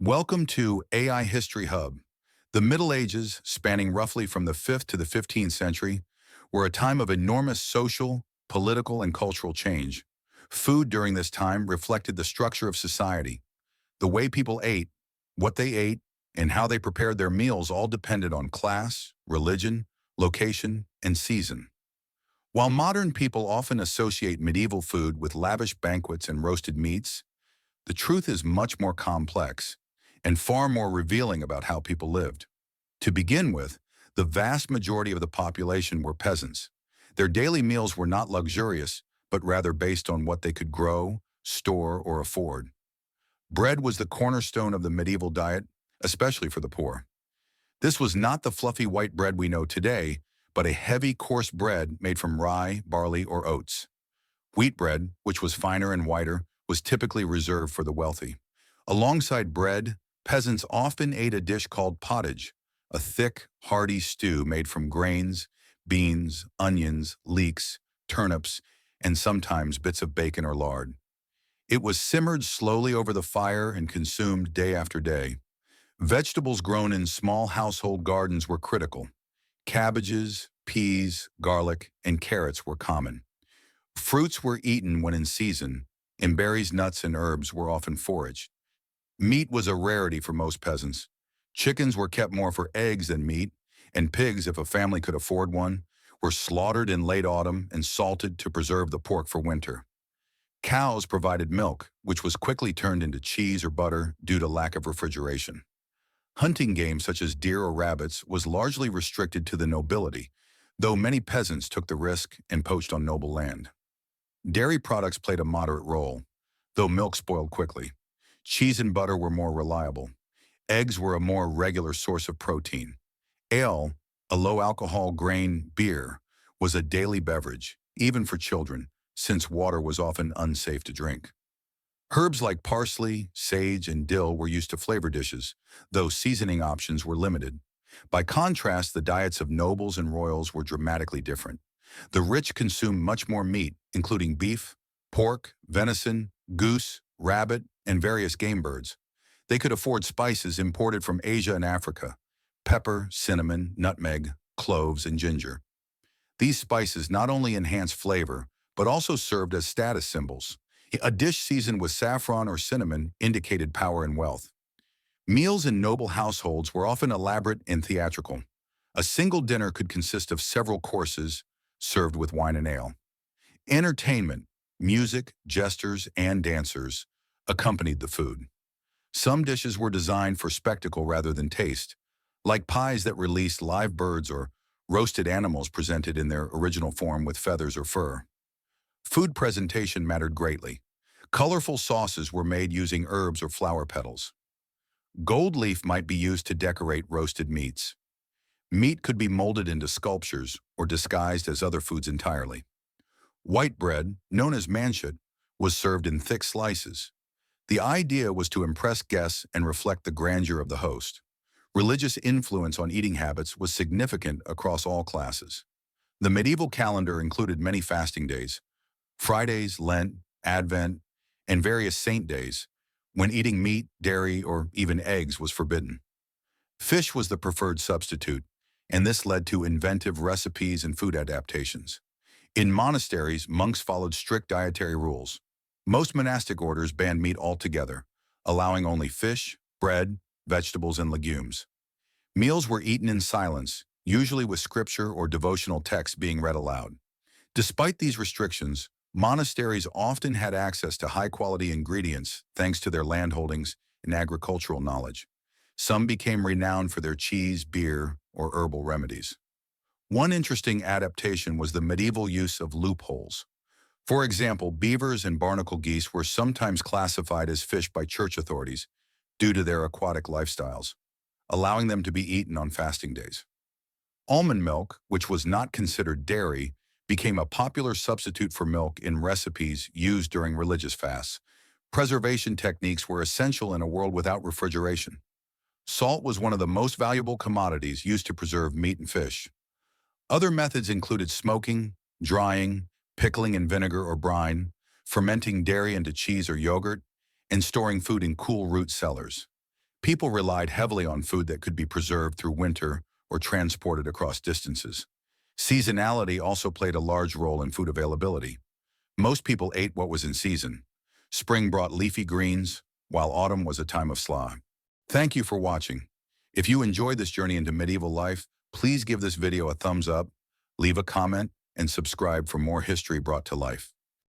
Welcome to AI History Hub. The Middle Ages, spanning roughly from the 5th to the 15th century, were a time of enormous social, political, and cultural change. Food during this time reflected the structure of society. The way people ate, what they ate, and how they prepared their meals all depended on class, religion, location, and season. While modern people often associate medieval food with lavish banquets and roasted meats, the truth is much more complex and far more revealing about how people lived. To begin with, the vast majority of the population were peasants. Their daily meals were not luxurious, but rather based on what they could grow, store, or afford. Bread was the cornerstone of the medieval diet, especially for the poor. This was not the fluffy white bread we know today, but a heavy, coarse bread made from rye, barley, or oats. Wheat bread, which was finer and whiter, was typically reserved for the wealthy. Alongside bread, peasants often ate a dish called pottage, a thick, hearty stew made from grains, beans, onions, leeks, turnips, and sometimes bits of bacon or lard. It was simmered slowly over the fire and consumed day after day. Vegetables grown in small household gardens were critical. Cabbages, peas, garlic, and carrots were common. Fruits were eaten when in season, and berries, nuts, and herbs were often foraged. Meat was a rarity for most peasants. Chickens were kept more for eggs than meat, and pigs, if a family could afford one, were slaughtered in late autumn and salted to preserve the pork for winter. Cows provided milk, which was quickly turned into cheese or butter due to lack of refrigeration. Hunting game such as deer or rabbits was largely restricted to the nobility, though many peasants took the risk and poached on noble land. Dairy products played a moderate role, though milk spoiled quickly. Cheese and butter were more reliable. Eggs were a more regular source of protein. Ale, a low-alcohol grain beer, was a daily beverage, even for children, since water was often unsafe to drink. Herbs like parsley, sage, and dill were used to flavor dishes, though seasoning options were limited. By contrast, the diets of nobles and royals were dramatically different. The rich consumed much more meat, including beef, pork, venison, goose, rabbit, and various game birds. They could afford spices imported from Asia and Africa: pepper, cinnamon, nutmeg, cloves, and ginger. These spices not only enhanced flavor, but also served as status symbols. A dish seasoned with saffron or cinnamon indicated power and wealth. Meals in noble households were often elaborate and theatrical. A single dinner could consist of several courses, served with wine and ale. Entertainment, music, jesters, and dancers accompanied the food. Some dishes were designed for spectacle rather than taste, like pies that released live birds or roasted animals presented in their original form with feathers or fur. Food presentation mattered greatly. Colorful sauces were made using herbs or flower petals. Gold leaf might be used to decorate roasted meats. Meat could be molded into sculptures or disguised as other foods entirely. White bread, known as manchet, was served in thick slices. The idea was to impress guests and reflect the grandeur of the host. Religious influence on eating habits was significant across all classes. The medieval calendar included many fasting days: Fridays, Lent, Advent, and various saint days, when eating meat, dairy, or even eggs was forbidden. Fish was the preferred substitute, and this led to inventive recipes and food adaptations. In monasteries, monks followed strict dietary rules. Most monastic orders banned meat altogether, allowing only fish, bread, vegetables, and legumes. Meals were eaten in silence, usually with scripture or devotional texts being read aloud. Despite these restrictions, monasteries often had access to high-quality ingredients thanks to their landholdings and agricultural knowledge. Some became renowned for their cheese, beer, or herbal remedies. One interesting adaptation was the medieval use of loopholes. For example, beavers and barnacle geese were sometimes classified as fish by church authorities due to their aquatic lifestyles, allowing them to be eaten on fasting days. Almond milk, which was not considered dairy, became a popular substitute for milk in recipes used during religious fasts. Preservation techniques were essential in a world without refrigeration. Salt was one of the most valuable commodities used to preserve meat and fish. Other methods included smoking, drying, pickling in vinegar or brine, fermenting dairy into cheese or yogurt, and storing food in cool root cellars. People relied heavily on food that could be preserved through winter or transported across distances. Seasonality also played a large role in food availability. Most people ate what was in season. Spring brought leafy greens, while autumn was a time of slaw. Thank you for watching. If you enjoyed this journey into medieval life, please give this video a thumbs up, leave a comment, and subscribe for more history brought to life.